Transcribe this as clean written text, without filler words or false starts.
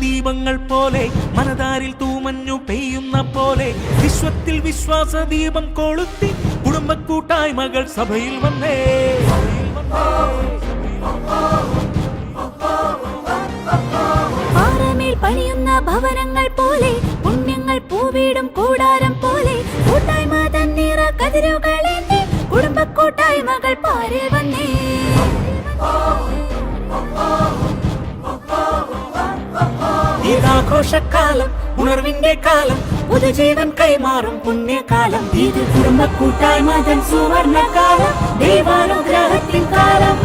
ദീപങ്ങൾ പോലെ മനതാരിൽ തൂമഞ്ഞു പെയ്യുന്ന പോലെ വിശ്വത്തിൽ വിശ്വാസ ദീപം കൊളുത്തി കുടുംബക്കൂട്ടായ്മകൾ സഭയിൽ വന്നേ. പാറമേൽ പണിയുന്ന ഭവനങ്ങൾ പോലെ പുണ്യങ്ങൾ പൂവീടും കൂടാരം പോലെ കൂട്ടായ്മ തന്നീറ കതിരുകളേന്തി കുടുംബക്കൂട്ടായ്മകൾ പാരിൽ വന്നേ. ഇതാഘോഷക്കാലം, ഉണർവിന്റെ കാലം, പുതുജീവൻ കൈമാറും പുണ്യകാലം. ഇത് കുടുംബക്കൂട്ടായ്മ തൻ സുവർണകാലം, ദൈവാനുഗ്രഹത്തിൻ കാലം.